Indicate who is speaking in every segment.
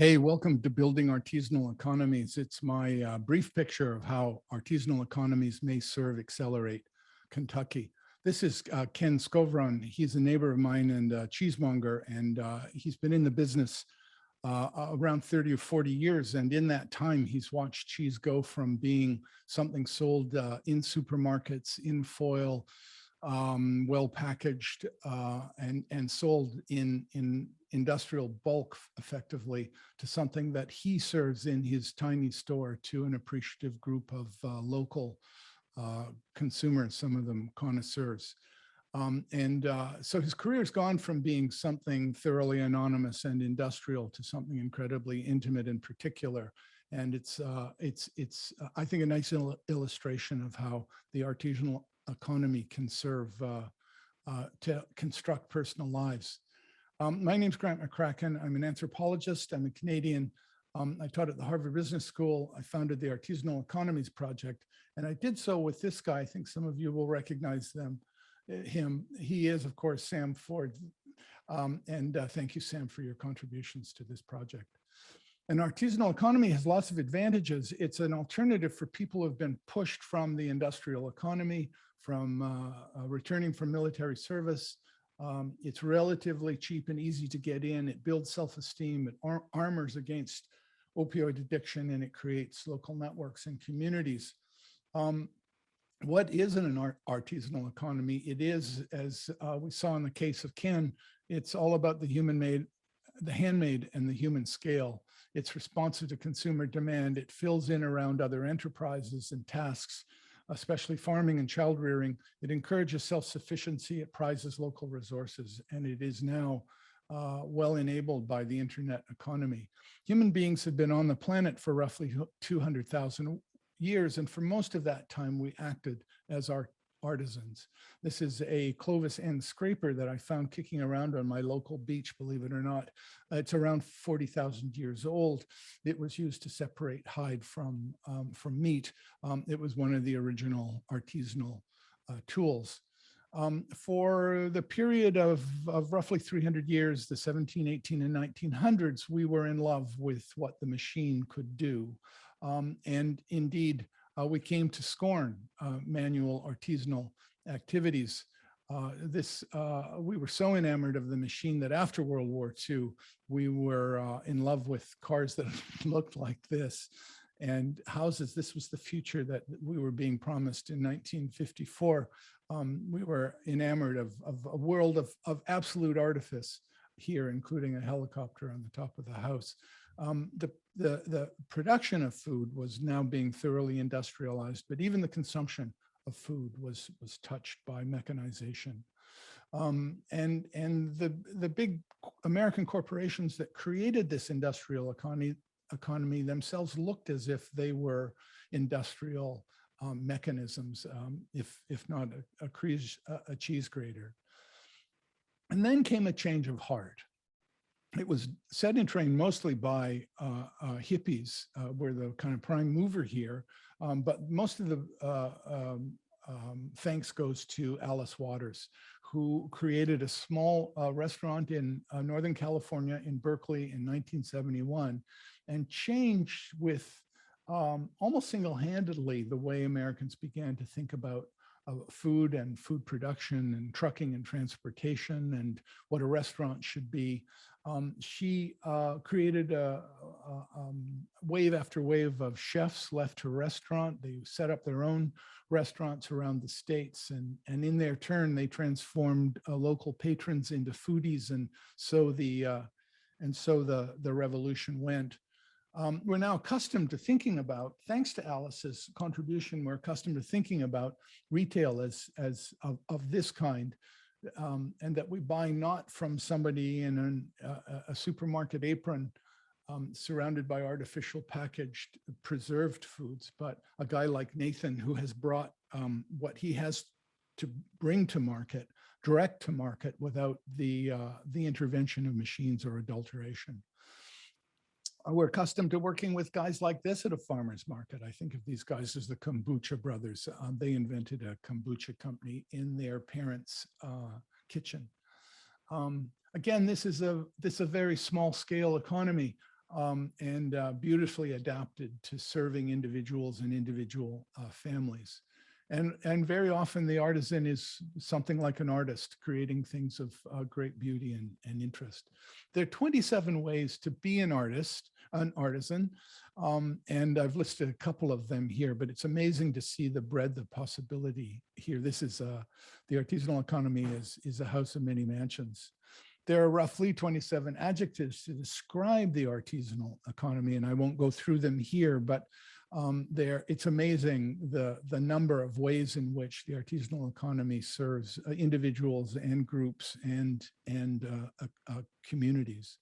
Speaker 1: Hey, welcome to Building Artisanal Economies. It's my brief picture of how artisanal economies may serve, accelerate Kentucky. This is Ken Scovron. He's a neighbor of mine and a cheesemonger, and he's been in the business around 30 or 40 years. And in that time, he's watched cheese go from being something sold in supermarkets, in foil, well packaged, and sold in industrial bulk effectively, to something that he serves in his tiny store to an appreciative group of local consumers, some of them connoisseurs. So his career's gone from being something thoroughly anonymous and industrial to something incredibly intimate and particular. And it's I think, a nice illustration of how the artisanal economy can serve to construct personal lives. My name's Grant McCracken. I'm an anthropologist. I'm a Canadian. I taught at the Harvard Business School. I founded the Artisanal Economies Project, and I did so with this guy. I think some of you will recognize him. He is, of course, Sam Ford. Thank you, Sam, for your contributions to this project. An artisanal economy has lots of advantages. It's an alternative for people who have been pushed from the industrial economy, from returning from military service. It's relatively cheap and easy to get in. It builds self-esteem. It armors against opioid addiction, and it creates local networks and communities. What is an artisanal economy? It is, as we saw in the case of Ken, it's all about the human-made, the handmade, and the human scale. It's responsive to consumer demand. It fills in around other enterprises and tasks, especially farming and child rearing. It encourages self-sufficiency. It prizes local resources, and it is now well enabled by the internet economy. Human beings have been on the planet for roughly 200,000 years, and for most of that time, we acted as artisans. This is a Clovis end scraper that I found kicking around on my local beach, believe it or not. It's around 40,000 years old. It was used to separate hide from meat. It was one of the original artisanal tools. For the period of roughly 300 years, the 17, 18, and 1900s, we were in love with what the machine could do. And indeed, we came to scorn manual artisanal activities. We were so enamored of the machine that after World War II, we were in love with cars that looked like this, and houses. This was the future that we were being promised in 1954. We were enamored of a world of absolute artifice here, including a helicopter on the top of the house. The production of food was now being thoroughly industrialized, but even the consumption of food was touched by mechanization. And the big American corporations that created this industrial economy themselves looked as if they were industrial mechanisms, if not a cheese grater. And then came a change of heart. It was set in train mostly by hippies, were the kind of prime mover here, but most of the thanks goes to Alice Waters, who created a small restaurant in Northern California in Berkeley in 1971, and changed with almost single-handedly the way Americans began to think about food and food production and trucking and transportation and what a restaurant should be. She created a wave after wave of chefs left her restaurant. They set up their own restaurants around the states, and in their turn, they transformed local patrons into foodies, and so the revolution went. We're now accustomed to thinking about, thanks to Alice's contribution, we're accustomed to thinking about retail as of this kind, and that we buy not from somebody in a supermarket apron surrounded by artificial packaged preserved foods, but a guy like Nathan who has brought what he has to bring to market, direct to market, without the intervention of machines or adulteration. We're accustomed to working with guys like this at a farmer's market. I think of these guys as the Kombucha brothers. They invented a kombucha company in their parents' kitchen. Again, this is a very small scale economy. and beautifully adapted to serving individuals and individual families. And very often the artisan is something like an artist creating things of great beauty and interest. There are 27 ways to be an artisan, and I've listed a couple of them here, but it's amazing to see the breadth of possibility here. This is the artisanal economy is a house of many mansions. There are roughly 27 adjectives to describe the artisanal economy, and I won't go through them here, but it's amazing the number of ways in which the artisanal economy serves individuals and groups and communities.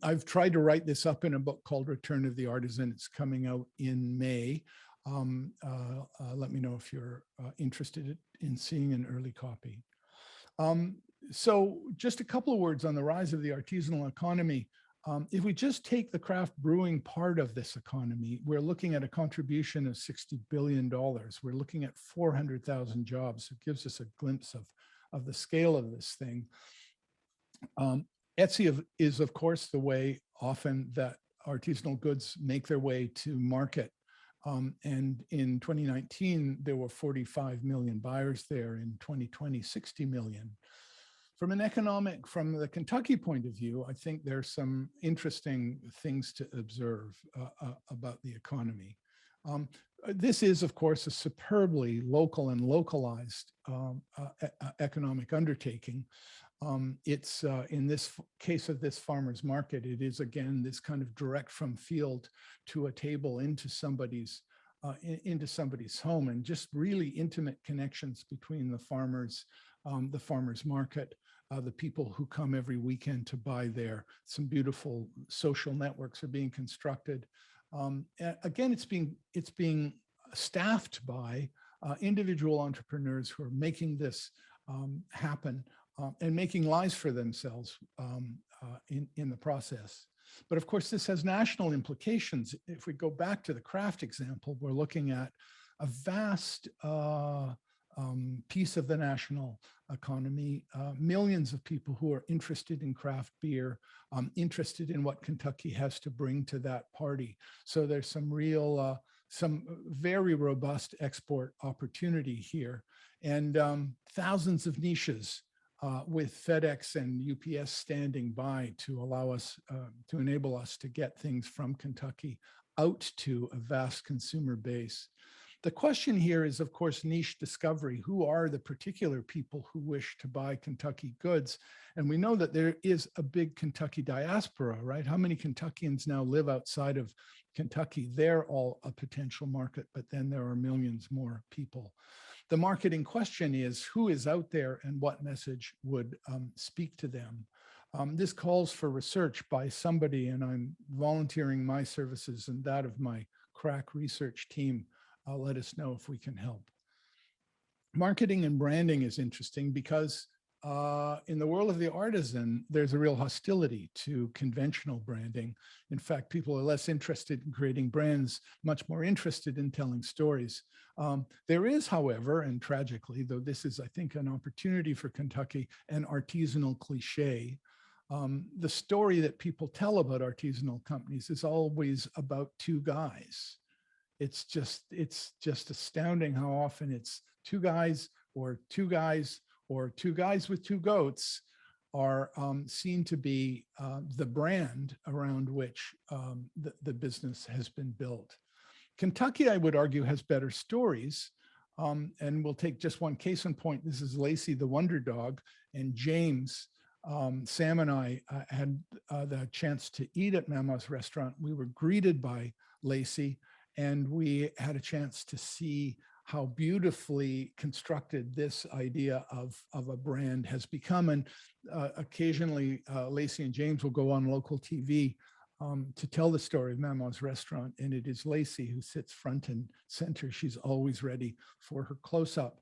Speaker 1: I've tried to write this up in a book called Return of the Artisan. It's coming out in May. Let me know if you're interested in seeing an early copy. So just a couple of words on the rise of the artisanal economy. If we just take the craft brewing part of this economy, we're looking at a contribution of $60 billion. We're looking at 400,000 jobs. It gives us a glimpse of the scale of this thing. Etsy is, of course, the way often that artisanal goods make their way to market. And in 2019, there were 45 million buyers there. In 2020, 60 million. From the Kentucky point of view, I think there's some interesting things to observe about the economy. This is, of course, a superbly local and localized economic undertaking. It's in this case of this farmer's market, it is again this kind of direct from field to a table into somebody's home, and just really intimate connections between the farmers, the farmer's market, the people who come every weekend to buy there. Some beautiful social networks are being constructed. Again, it's being staffed by individual entrepreneurs who are making this happen and making lives for themselves in the process. But of course, this has national implications. If we go back to the craft example, we're looking at a vast piece of the national economy, millions of people who are interested in craft beer, interested in what Kentucky has to bring to that party. So there's some very robust export opportunity here, and thousands of niches with FedEx and UPS standing by to allow us, to enable us to get things from Kentucky out to a vast consumer base. The question here is, of course, niche discovery. Who are the particular people who wish to buy Kentucky goods? And we know that there is a big Kentucky diaspora, right? How many Kentuckians now live outside of Kentucky? They're all a potential market, but then there are millions more people. The marketing question is, who is out there and what message would speak to them? This calls for research by somebody, and I'm volunteering my services and that of my crack research team. Let us know if we can help. Marketing and branding is interesting because in the world of the artisan, there's a real hostility to conventional branding. In fact, people are less interested in creating brands, much more interested in telling stories. There is, however, and tragically, though this is, I think, an opportunity for Kentucky, an artisanal cliche. The story that people tell about artisanal companies is always about two guys. It's just astounding how often it's two guys or two guys or two guys with two goats are seen to be the brand around which the business has been built. Kentucky, I would argue, has better stories. And we'll take just one case in point. This is Lacey, the Wonder Dog, and James. Sam and I had the chance to eat at Mama's restaurant. We were greeted by Lacey, and we had a chance to see how beautifully constructed this idea of a brand has become. And occasionally, Lacey and James will go on local TV to tell the story of Mama's restaurant. And it is Lacey who sits front and center. She's always ready for her close-up.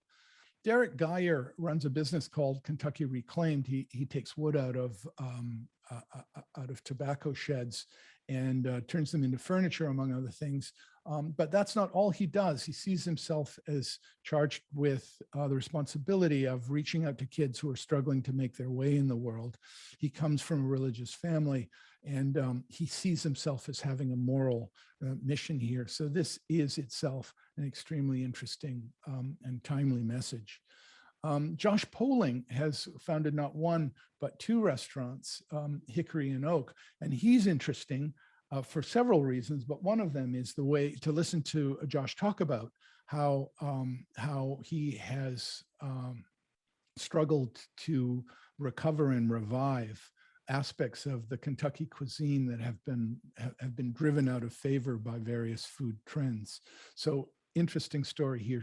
Speaker 1: Derek Geyer runs a business called Kentucky Reclaimed. He takes wood out of tobacco sheds and turns them into furniture, among other things. But that's not all he does. He sees himself as charged with the responsibility of reaching out to kids who are struggling to make their way in the world. He comes from a religious family, and he sees himself as having a moral mission here. So this is itself an extremely interesting and timely message. Josh Poling has founded not one, but two restaurants, Hickory and Oak, and he's interesting for several reasons, but one of them is the way to listen to Josh talk about how he has struggled to recover and revive aspects of the Kentucky cuisine that have been driven out of favor by various food trends. So interesting story here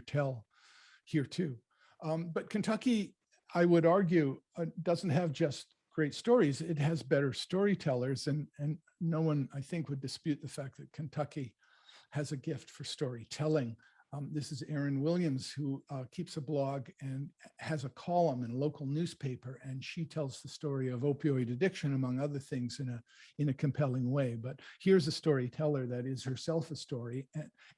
Speaker 1: too. But Kentucky, I would argue, doesn't have just great stories. It has better storytellers, and no one, I think, would dispute the fact that Kentucky has a gift for storytelling. This is Erin Williams, who keeps a blog and has a column in a local newspaper, and she tells the story of opioid addiction, among other things, in a compelling way. But here's a storyteller that is herself a story,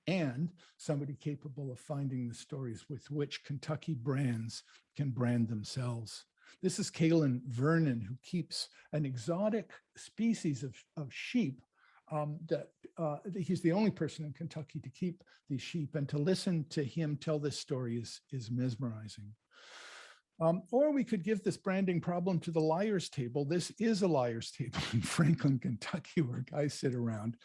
Speaker 1: and somebody capable of finding the stories with which Kentucky brands can brand themselves. This is Kaylin Vernon, who keeps an exotic species of sheep that he's the only person in Kentucky to keep these sheep, and to listen to him tell this story is mesmerizing. Or we could give this branding problem to the liar's table. This is a liar's table in Franklin, Kentucky, where guys sit around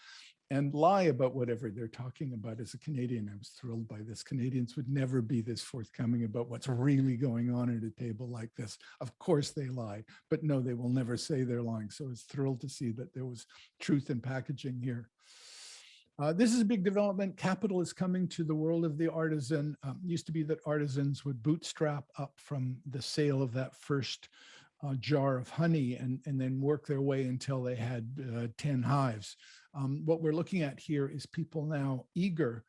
Speaker 1: and lie about whatever they're talking about. As a Canadian, I was thrilled by this. Canadians would never be this forthcoming about what's really going on at a table like this. Of course they lie, but no, they will never say they're lying. So I was thrilled to see that there was truth in packaging here. This is a big development. Capital is coming to the world of the artisan. Used to be that artisans would bootstrap up from the sale of that first jar of honey and then work their way until they had 10 hives. What we're looking at here is people now eager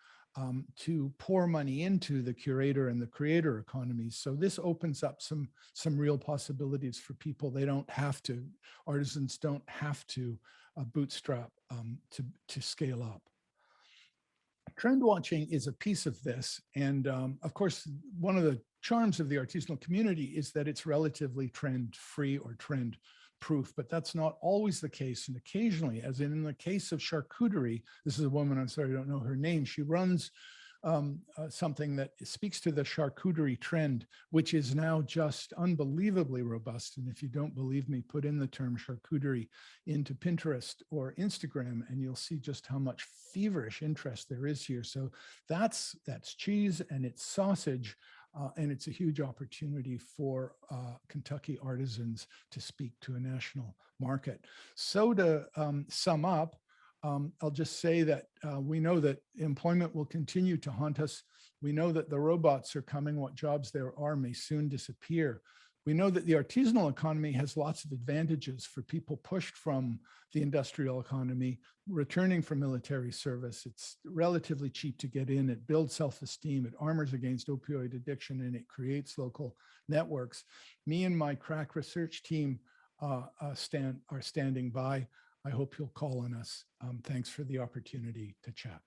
Speaker 1: to pour money into the curator and the creator economies. So this opens up some real possibilities for people. They don't have to, artisans don't have to bootstrap to scale up. Trend watching is a piece of this. And of course, one of the charms of the artisanal community is that it's relatively trend free or trend proof, but that's not always the case. And occasionally, as in the case of charcuterie, this is a woman, I'm sorry, I don't know her name. She runs something that speaks to the charcuterie trend, which is now just unbelievably robust. And if you don't believe me, put in the term charcuterie into Pinterest or Instagram, and you'll see just how much feverish interest there is here. So that's cheese and it's sausage. And it's a huge opportunity for Kentucky artisans to speak to a national market. So to sum up, I'll just say that we know that employment will continue to haunt us. We know that the robots are coming. What jobs there are may soon disappear. We know that the artisanal economy has lots of advantages for people pushed from the industrial economy, returning from military service. It's relatively cheap to get in. It builds self-esteem. It armors against opioid addiction, and it creates local networks. Me and my crack research team are standing by. I hope you'll call on us. Thanks for the opportunity to chat.